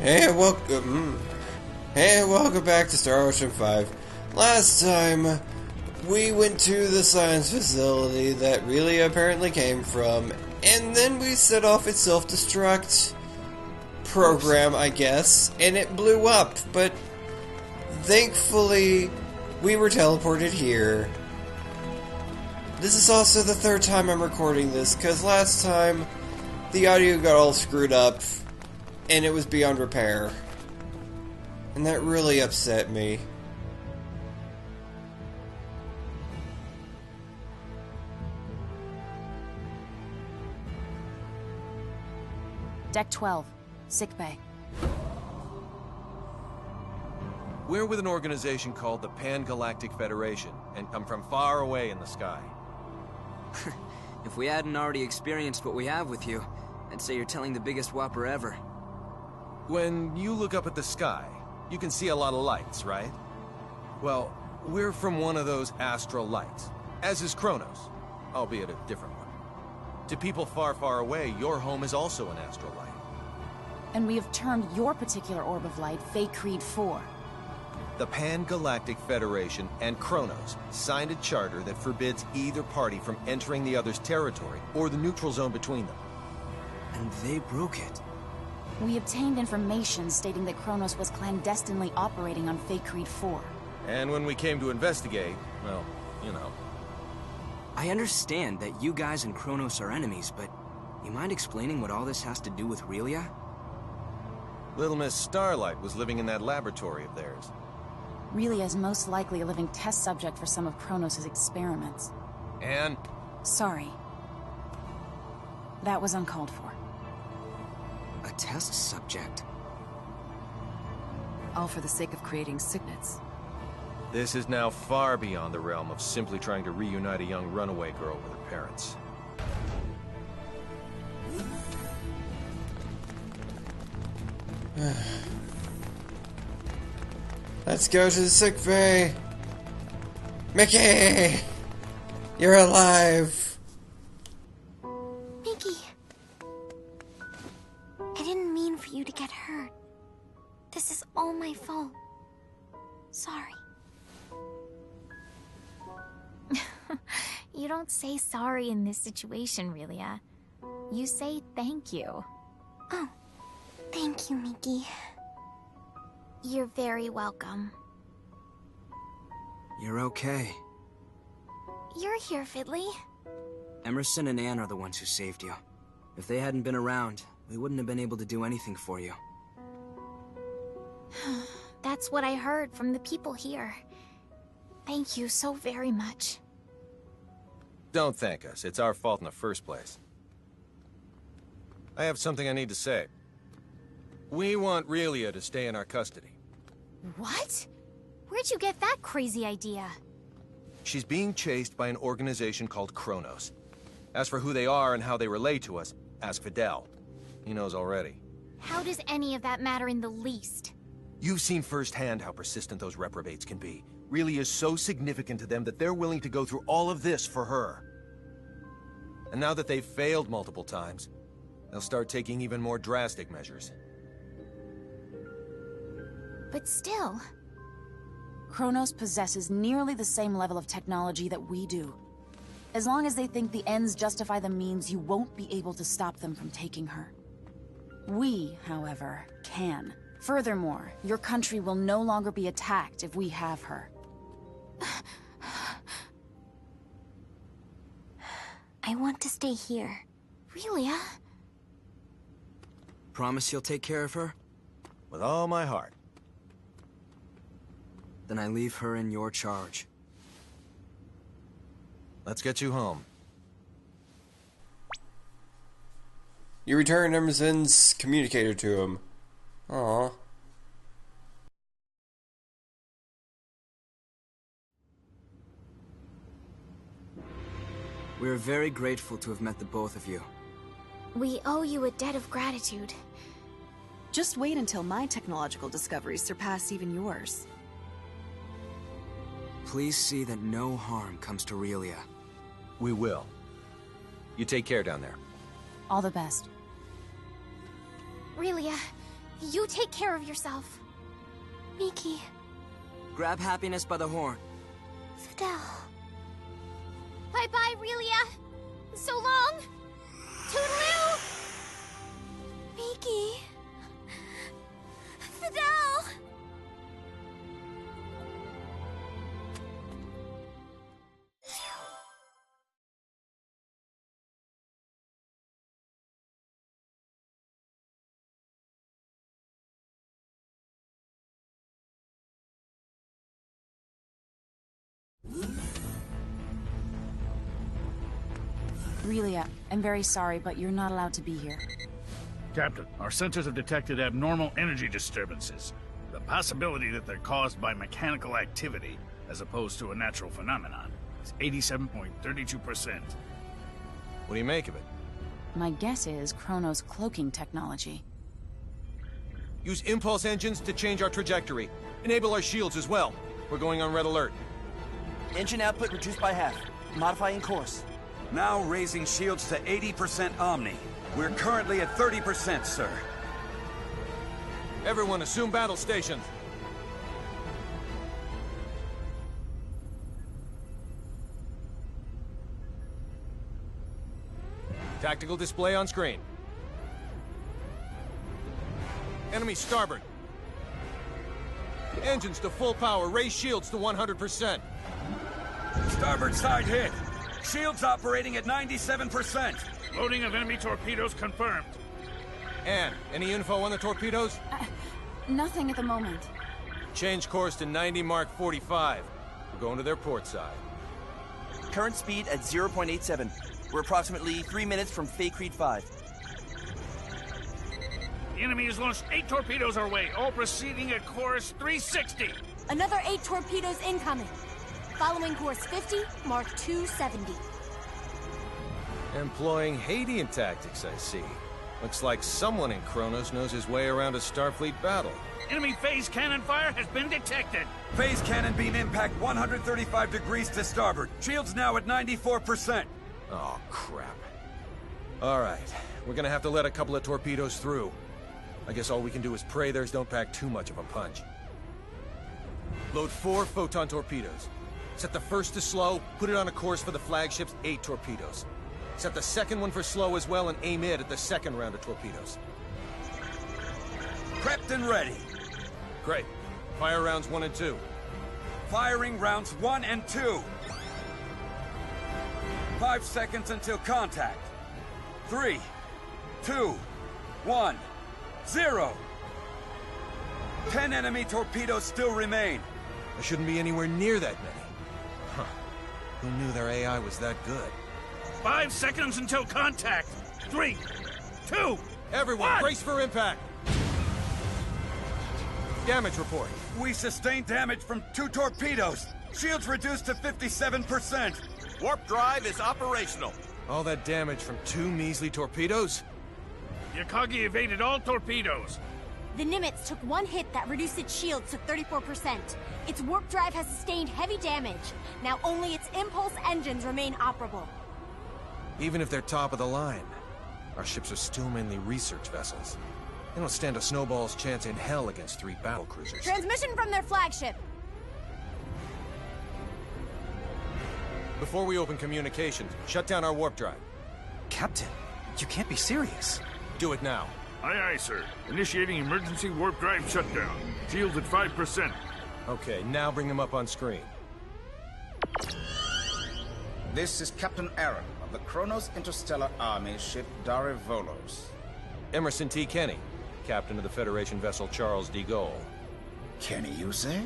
Hey, welcome. Hey, welcome back to Star Ocean 5. Last time, we went to the science facility that really apparently came from, and then we set off a self-destruct program, I guess, and it blew up, but thankfully, we were teleported here. This is also the third time I'm recording this, because last time, the audio got all screwed up, and it was beyond repair. And that really upset me. Deck 12, sickbay. We're with an organization called the Pan-Galactic Federation, and come from far away in the sky. If we hadn't already experienced what we have with you, I'd say you're telling the biggest whopper ever. When you look up at the sky, you can see a lot of lights, right? Well, we're from one of those astral lights, as is Kronos, albeit a different one. To people far, far away, your home is also an astral light. And we have termed your particular orb of light Fate Creed 4. The Pan-Galactic Federation and Kronos signed a charter that forbids either party from entering the other's territory or the neutral zone between them. And they broke it. We obtained information stating that Kronos was clandestinely operating on Fate Creed 4. And when we came to investigate, well, you know. I understand that you guys and Kronos are enemies, but you mind explaining what all this has to do with Relia? Little Miss Starlight was living in that laboratory of theirs. Relia is most likely a living test subject for some of Kronos' experiments. And? Sorry. That was uncalled for. A test subject? All for the sake of creating signets. This is now far beyond the realm of simply trying to reunite a young runaway girl with her parents. Let's go to the sick bay. Mickey! You're alive! Mickey! I didn't mean for you to get hurt. This is all my fault. Sorry. You don't say sorry in this situation, Relia. You say thank you. Oh, thank you, Mickey. You're very welcome. You're okay. You're here, Fiddly. Emerson and Anne are the ones who saved you. If they hadn't been around, we wouldn't have been able to do anything for you. That's what I heard from the people here. Thank you so very much. Don't thank us. It's our fault in the first place. I have something I need to say. We want Relia to stay in our custody. What? Where'd you get that crazy idea? She's being chased by an organization called Kronos. As for who they are and how they relate to us, ask Fidel. He knows already. How does any of that matter in the least? You've seen firsthand how persistent those reprobates can be. Relia is so significant to them that they're willing to go through all of this for her. And now that they've failed multiple times, they'll start taking even more drastic measures. But still... Kronos possesses nearly the same level of technology that we do. As long as they think the ends justify the means, you won't be able to stop them from taking her. We, however, can. Furthermore, your country will no longer be attacked if we have her. I want to stay here. Relia? Promise you'll take care of her? With all my heart. Then I leave her in your charge. Let's get you home. You return Emerson's communicator to him. Aww. We're very grateful to have met the both of you. We owe you a debt of gratitude. Just wait until my technological discoveries surpass even yours. Please see that no harm comes to Relia. We will. You take care down there. All the best. Relia, You take care of yourself. Miki. Grab happiness by the horn. Fidel. Bye-bye, Relia. So long. Toodaloo. Miki. Fidel. Relia, I'm very sorry, but you're not allowed to be here. Captain, our sensors have detected abnormal energy disturbances. The possibility that they're caused by mechanical activity, as opposed to a natural phenomenon, is 87.32%. What do you make of it? My guess is Chronos' cloaking technology. Use impulse engines to change our trajectory. Enable our shields as well. We're going on red alert. Engine output reduced by half. Modifying course. Now raising shields to 80% Omni. We're currently at 30%, sir. Everyone assume battle stations. Tactical display on screen. Enemy starboard. Engines to full power. Raise shields to 100%. Starboard side hit. Shields operating at 97%. Loading of enemy torpedoes confirmed. Anne, any info on the torpedoes? Nothing at the moment. Change course to 90 Mark 45. We're going to their port side. Current speed at 0.87. We're approximately 3 minutes from Fey Creed 5. The enemy has launched 8 torpedoes our way, all proceeding at course 360. Another 8 torpedoes incoming. Following course 50, Mark 270. Employing Hadean tactics, I see. Looks like someone in Chronos knows his way around a Starfleet battle. Enemy phase cannon fire has been detected. Phase cannon beam impact 135 degrees to starboard. Shields now at 94%. Oh, crap. All right, we're gonna have to let a couple of torpedoes through. I guess all we can do is pray theirs don't pack too much of a punch. Load 4 photon torpedoes. Set the first to slow, put it on a course for the flagship's 8 torpedoes. Set the second one for slow as well and aim it at the second round of torpedoes. Prepped and ready. Great. Fire rounds 1 and 2. Firing rounds 1 and 2. 5 seconds until contact. 3, 2, 1, 0. 10 enemy torpedoes still remain. There shouldn't be anywhere near that many. Huh. Who knew their AI was that good? 5 seconds until contact. 3, 2, Everyone, 1. brace for impact! Damage report. We sustained damage from 2 torpedoes. Shields reduced to 57%. Warp drive is operational. All that damage from 2 measly torpedoes? Yakagi evaded all torpedoes. The Nimitz took 1 hit that reduced its shields to 34%. Its warp drive has sustained heavy damage. Now only its impulse engines remain operable. Even if they're top of the line, our ships are still mainly research vessels. They don't stand a snowball's chance in hell against 3 battlecruisers. Transmission from their flagship. Before we open communications, shut down our warp drive. Captain, you can't be serious. Do it now. Aye, aye, sir. Initiating emergency warp drive shutdown. Shields at 5%. Okay, now bring them up on screen. This is Captain Aaron of the Kronos Interstellar Army ship Darivolos. Emerson T. Kenny, captain of the Federation vessel Charles de Gaulle. Kenny, you say?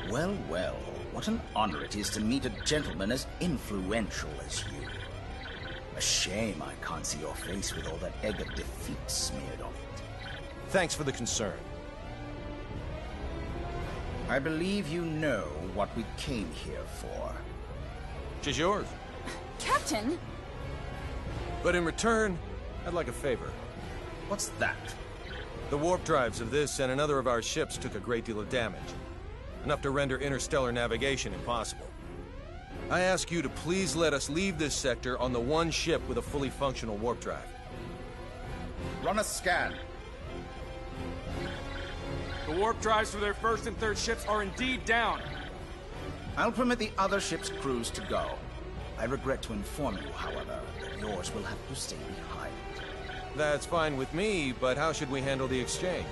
Well, well, what an honor it is to meet a gentleman as influential as you. A shame I can't see your face with all that egg of defeat smeared on it. Thanks for the concern. I believe you know what we came here for. Which is yours. Captain! But in return, I'd like a favor. What's that? The warp drives of this and another of our ships took a great deal of damage. Enough to render interstellar navigation impossible. I ask you to please let us leave this sector on the one ship with a fully functional warp drive. Run a scan. The warp drives for their first and third ships are indeed down. I'll permit the other ship's crews to go. I regret to inform you, however, that yours will have to stay behind. That's fine with me, but how should we handle the exchange?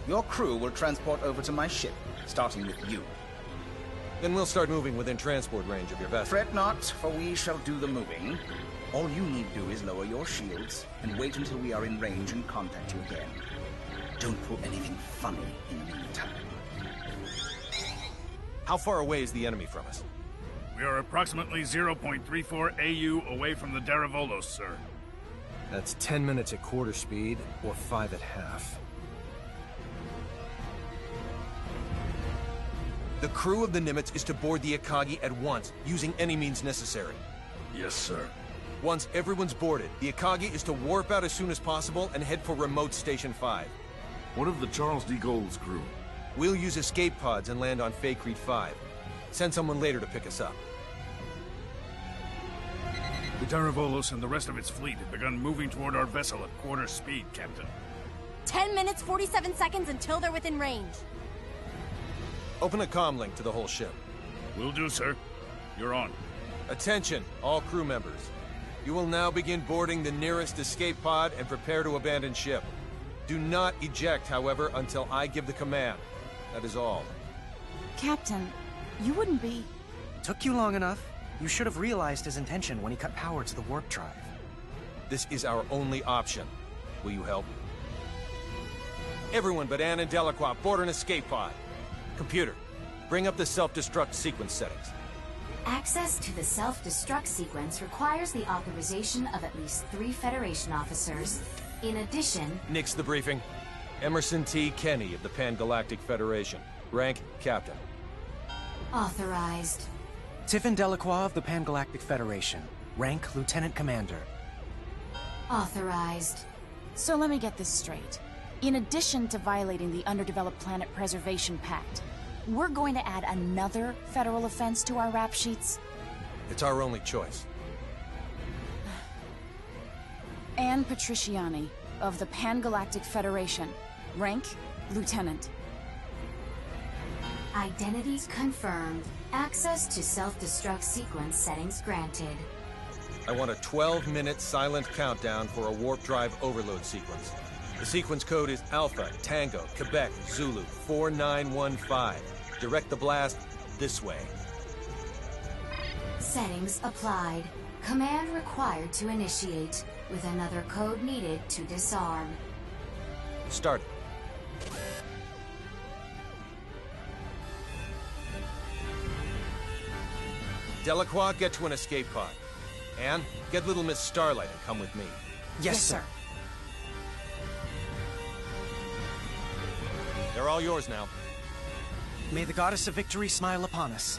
Your crew will transport over to my ship, starting with you. Then we'll start moving within transport range of your vessel. Fret not, for we shall do the moving. All you need do is lower your shields and wait until we are in range and contact you again. Don't pull anything funny in the meantime. How far away is the enemy from us? We are approximately 0.34 AU away from the Daravolos, sir. That's 10 minutes at quarter speed, or 5 at half. The crew of the Nimitz is to board the Akagi at once, using any means necessary. Yes, sir. Once everyone's boarded, the Akagi is to warp out as soon as possible and head for remote Station 5. What of the Charles D. Gould's crew? We'll use escape pods and land on Faithlessness 5. Send someone later to pick us up. The Daravolos and the rest of its fleet have begun moving toward our vessel at quarter speed, Captain. 10 minutes, 47 seconds until they're within range. Open a comm link to the whole ship. Will do, sir. You're on. Attention, all crew members. You will now begin boarding the nearest escape pod and prepare to abandon ship. Do not eject, however, until I give the command. That is all. Captain, you wouldn't be... Took you long enough. You should have realized his intention when he cut power to the warp drive. This is our only option. Will you help? Everyone but Anne and Delacroix board an escape pod. Computer, bring up the self-destruct sequence settings. Access to the self-destruct sequence requires the authorization of at least 3 Federation officers. In addition... Nix the briefing. Emerson T. Kenny of the Pan-Galactic Federation. Rank, Captain. Authorized. Tiffin Delacroix of the Pan-Galactic Federation. Rank, Lieutenant Commander. Authorized. So let me get this straight. In addition to violating the Underdeveloped Planet Preservation Pact, we're going to add another federal offense to our rap sheets? It's our only choice. Anne Patriciani, of the Pan-Galactic Federation. Rank, Lieutenant. Identities confirmed. Access to self-destruct sequence settings granted. I want a 12-minute silent countdown for a warp drive overload sequence. The sequence code is Alpha, Tango, Quebec, Zulu, 4915. Direct the blast this way. Settings applied. Command required to initiate, with another code needed to disarm. Start. Delacroix, get to an escape pod. Anne, get little Miss Starlight and come with me. Yes, sir. They're all yours now. May the Goddess of Victory smile upon us.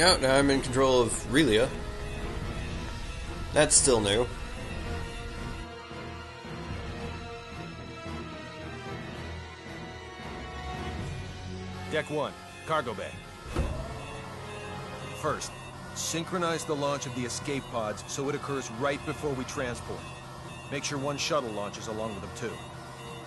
Oh, now I'm in control of Relia. That's still new. Deck 1, cargo bay. First, synchronize the launch of the escape pods so it occurs right before we transport. Make sure one shuttle launches along with them too.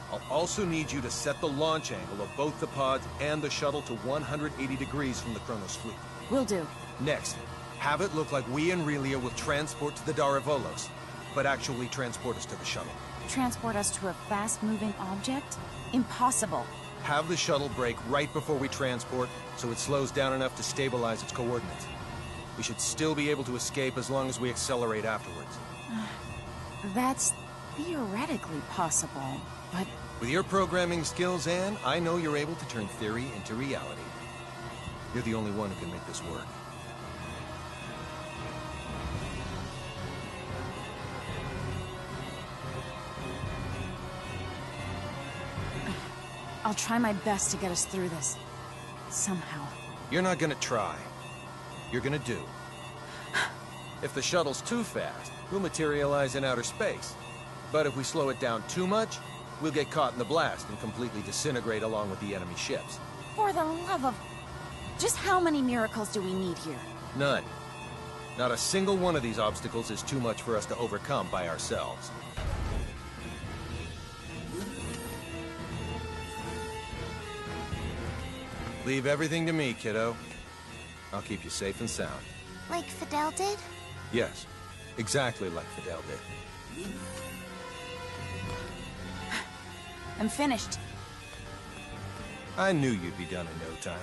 I'll also need you to set the launch angle of both the pods and the shuttle to 180 degrees from the Kronos fleet. Will do. Next, have it look like we and Relia will transport to the Daravolos, but actually transport us to the shuttle. Transport us to a fast-moving object? Impossible. Have the shuttle brake right before we transport, so it slows down enough to stabilize its coordinates. We should still be able to escape as long as we accelerate afterwards. That's theoretically possible, but... With your programming skills, Anne, I know you're able to turn theory into reality. You're the only one who can make this work. I'll try my best to get us through this. Somehow. You're not gonna try. You're gonna do. If the shuttle's too fast, we'll materialize in outer space. But if we slow it down too much, we'll get caught in the blast and completely disintegrate along with the enemy ships. For the love of... Just how many miracles do we need here? None. Not a single one of these obstacles is too much for us to overcome by ourselves. Leave everything to me, kiddo. I'll keep you safe and sound. Like Fidel did? Yes, exactly like Fidel did. I'm finished. I knew you'd be done in no time.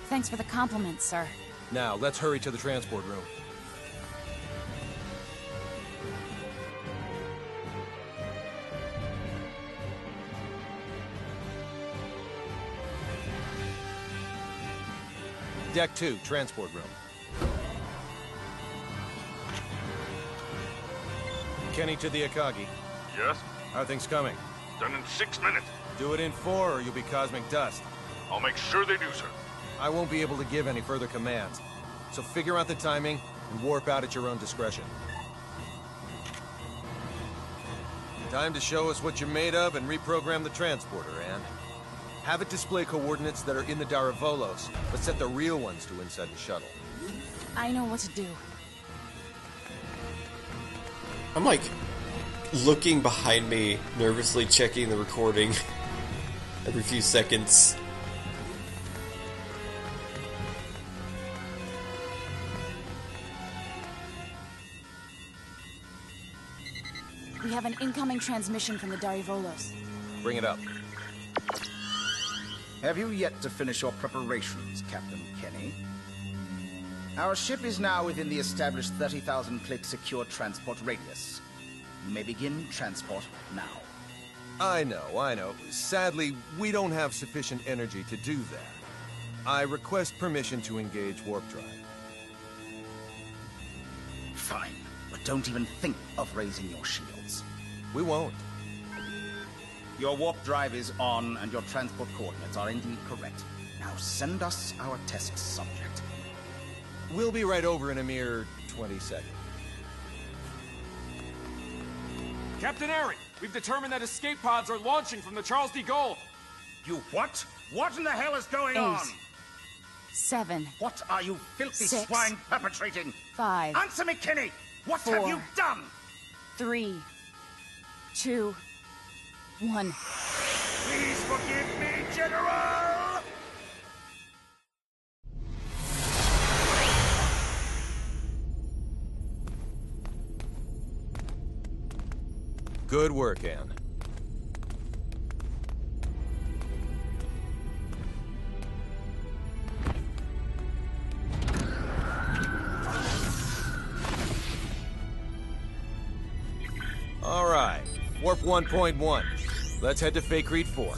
Thanks for the compliment, sir. Now, let's hurry to the transport room. Deck 2, transport room. Kenny to the Akagi. Yes? How are things coming? Done in 6 minutes. Do it in 4 or you'll be cosmic dust. I'll make sure they do, sir. I won't be able to give any further commands. So figure out the timing and warp out at your own discretion. Time to show us what you're made of and reprogram the transporter, Anne. Have it display coordinates that are in the Daravolos, but set the real ones to inside the shuttle. I know what to do. I'm like looking behind me, nervously checking the recording every few seconds. We have an incoming transmission from the Daravolos. Bring it up. Have you yet to finish your preparations, Captain Kenny? Our ship is now within the established 30,000-click secure transport radius. You may begin transport now. I know. Sadly, we don't have sufficient energy to do that. I request permission to engage warp drive. Fine, but don't even think of raising your shields. We won't. Your warp drive is on, and your transport coordinates are indeed correct. Now send us our test subject. We'll be right over in a mere 20 seconds. Captain Aaron, we've determined that escape pods are launching from the Charles de Gaulle. You what? What in the hell is going 8, on? 7. What are you filthy 6, swine perpetrating? 5. Answer me, Kenny! What 4, have you done? 3, 2, 1. Please forgive me, General! Good work, Anne. All right, warp 1.1. Let's head to Faithlessness 4.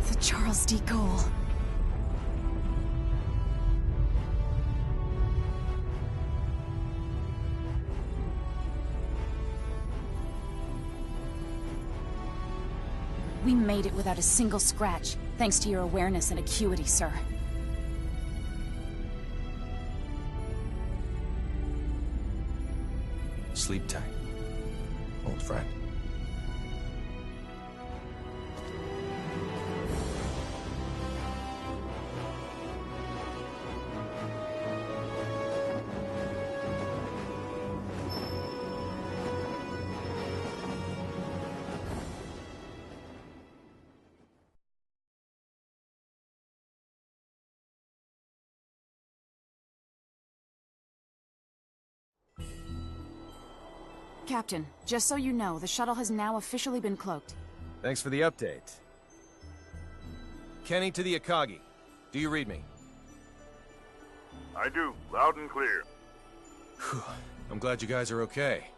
The Charles de Gaulle. We made it without a single scratch, thanks to your awareness and acuity, sir. Sleep tight, old friend. Captain, just so you know, the shuttle has now officially been cloaked. Thanks for the update. Kenny to the Akagi. Do you read me? I do, loud and clear. Whew. I'm glad you guys are okay.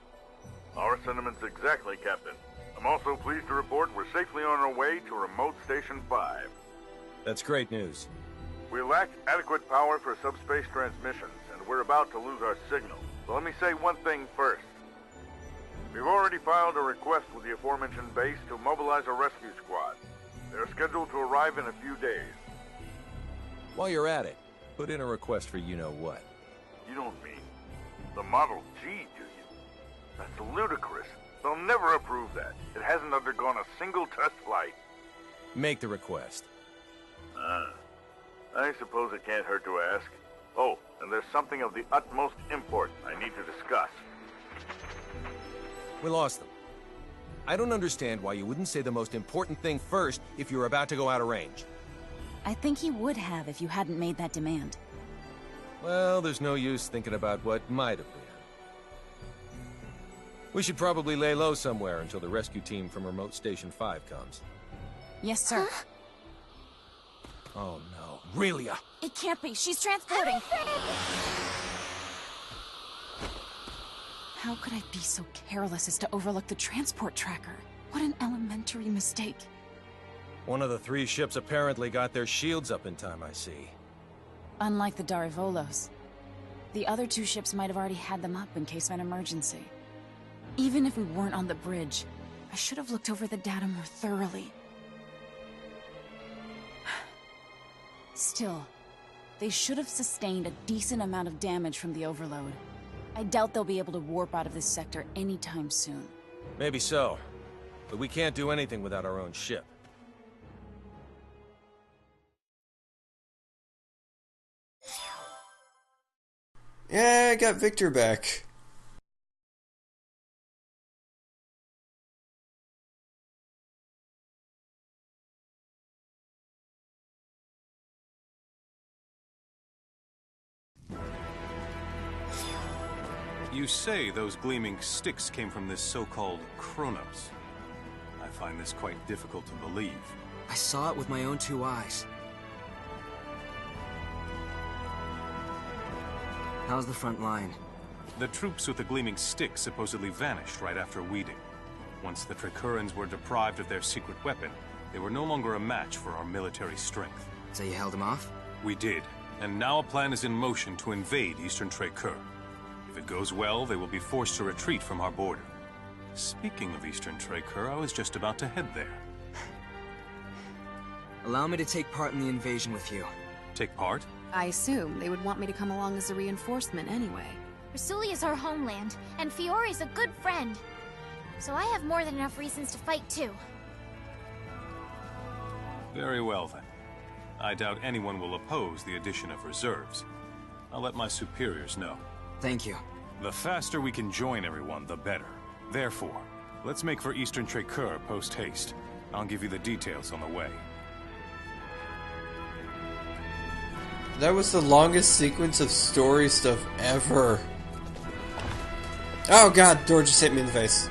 Our sentiments exactly, Captain. I'm also pleased to report we're safely on our way to Remote Station 5. That's great news. We lack adequate power for subspace transmissions, and we're about to lose our signal. So let me say one thing first. We've already filed a request with the aforementioned base to mobilize a rescue squad. They're scheduled to arrive in a few days. While you're at it, put in a request for you-know-what. You don't mean the Model G, do you? That's ludicrous. They'll never never approve that. It hasn't undergone a single test flight. Make the request. I suppose it can't hurt to ask. Oh, and there's something of the utmost import I need to discuss. We lost them. I don't understand why you wouldn't say the most important thing first if you're about to go out of range. I think he would have if you hadn't made that demand. Well, there's no use thinking about what might have been. We should probably lay low somewhere until the rescue team from Remote Station 5 comes. Yes, sir. Oh no, Relia! It can't be. She's transporting. How could I be so careless as to overlook the transport tracker? What an elementary mistake. One of the 3 ships apparently got their shields up in time, I see. Unlike the Darivolos, the other 2 ships might have already had them up in case of an emergency. Even if we weren't on the bridge, I should have looked over the data more thoroughly. Still, they should have sustained a decent amount of damage from the overload. I doubt they'll be able to warp out of this sector anytime soon. Maybe so, but we can't do anything without our own ship. Yeah, I got Victor back. You say those gleaming sticks came from this so-called Kronos. I find this quite difficult to believe. I saw it with my own 2 eyes. How's the front line? The troops with the gleaming sticks supposedly vanished right after Weeding. Once the Tricurans were deprived of their secret weapon, they were no longer a match for our military strength. So you held them off? We did, and now a plan is in motion to invade Eastern Tricur. If it goes well, they will be forced to retreat from our border. Speaking of Eastern Tricur, I was just about to head there. Allow me to take part in the invasion with you. Take part? I assume they would want me to come along as a reinforcement anyway. Rasuli is our homeland, and Fiori's a good friend. So I have more than enough reasons to fight too. Very well then. I doubt anyone will oppose the addition of reserves. I'll let my superiors know. Thank you. The faster we can join everyone, the better. Therefore, let's make for Eastern Tricur post-haste. I'll give you the details on the way. That was the longest sequence of story stuff ever. Oh god, door just hit me in the face.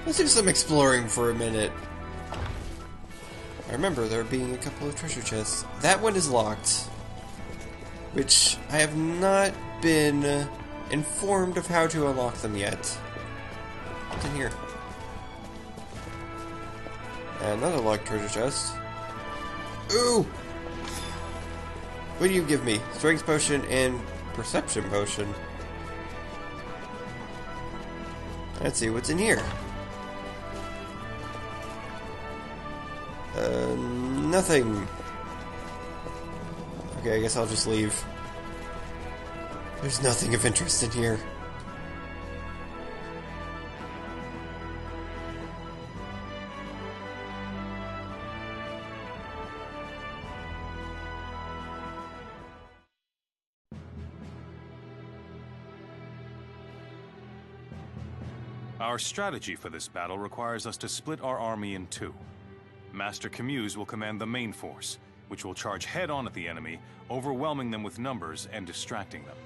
Let's do some exploring for a minute. I remember there being a couple of treasure chests. That one is locked, which I have not been informed of how to unlock them yet. What's in here? Another locked treasure chest. Ooh! What do you give me? Strength potion and perception potion. Let's see what's in here. Nothing. Okay, I guess I'll just leave. There's nothing of interest in here. Our strategy for this battle requires us to split our army in 2. Master Camuse will command the main force, which will charge head-on at the enemy, overwhelming them with numbers and distracting them.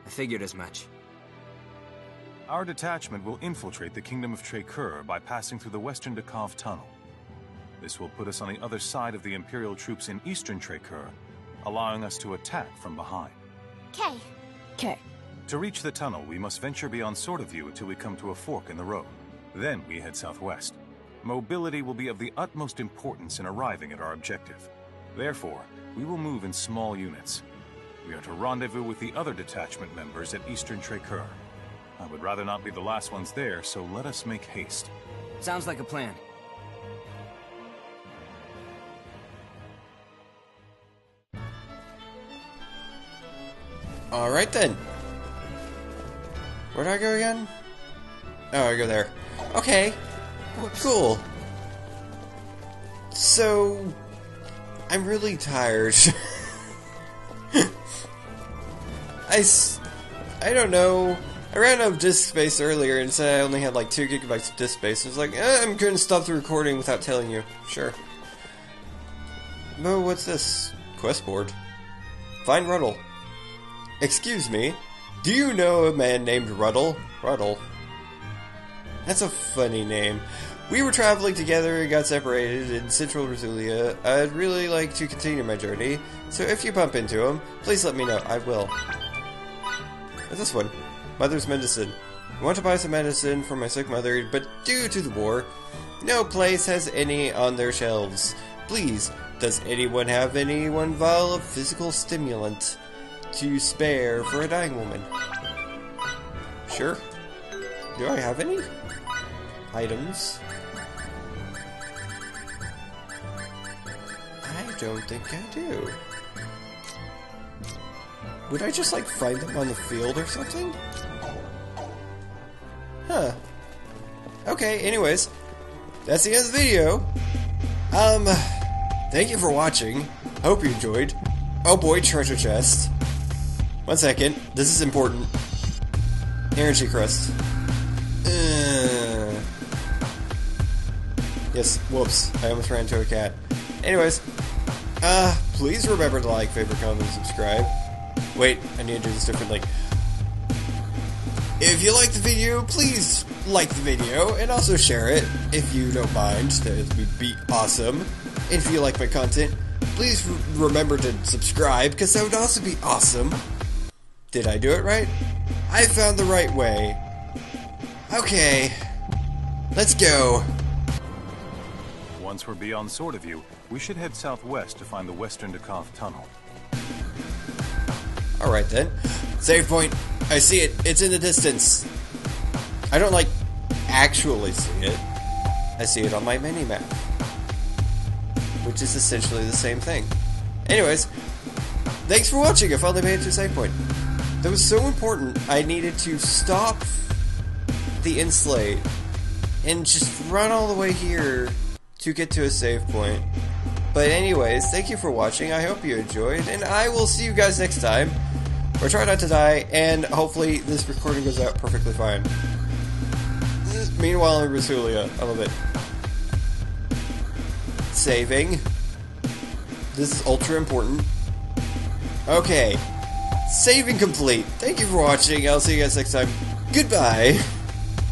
I figured as much. Our detachment will infiltrate the Kingdom of Tricur by passing through the Western Dakov Tunnel. This will put us on the other side of the Imperial troops in Eastern Tricur, allowing us to attack from behind. Okay. To reach the tunnel, we must venture beyond Sword of View until we come to a fork in the road. Then we head southwest. Mobility will be of the utmost importance in arriving at our objective. Therefore, we will move in small units. We are to rendezvous with the other detachment members at Eastern Tricur. I would rather not be the last ones there, so let us make haste. Sounds like a plan. Alright then. Where do I go again? Oh, I go there. Okay. Cool. So, I'm really tired. I don't know. I ran out of disk space earlier and said I only had like 2 gigabytes of disk space. I was like, I'm gonna stop the recording without telling you. Sure. Oh, what's this? Quest board. Find Ruddle. Excuse me. Do you know a man named Ruddle? Ruddle. That's a funny name. We were traveling together and got separated in central Brasilia. I'd really like to continue my journey, so if you bump into him, please let me know. I will. What's this one? Mother's medicine. I want to buy some medicine for my sick mother, but due to the war, no place has any on their shelves. Please, does anyone have any one vial of physical stimulant to spare for a dying woman? Sure. Do I have any? Items. I don't think I do. Would I just like find them on the field or something? Huh. Okay, anyways. That's the end of the video. Thank you for watching. Hope you enjoyed. Oh boy, treasure chest. 1 second. This is important. Energy crust. Yes, whoops. I almost ran into a cat. Anyways, please remember to like, favorite, comment, and subscribe. Wait, I need to do this differently. If you like the video, please like the video, and also share it, if you don't mind. That would be awesome. And if you like my content, please remember to subscribe, because that would also be awesome. Did I do it right? I found the right way. Okay. Let's go. Once we're beyond Sword of View, we should head southwest to find the Western Dakov Tunnel. Alright then. Save point. I see it. It's in the distance. I don't, like, actually see it. I see it on my mini-map. Which is essentially the same thing. Anyways, thanks for watching. I finally made it to a save point. That was so important, I needed to stop the Inslate and just run all the way here to get to a save point. But anyways, thank you for watching. I hope you enjoyed, and I will see you guys next time. Or try not to die, and hopefully this recording goes out perfectly fine. Meanwhile, in Brasilia, I love it. Saving. This is ultra important. Okay. Saving complete. Thank you for watching. I'll see you guys next time. Goodbye.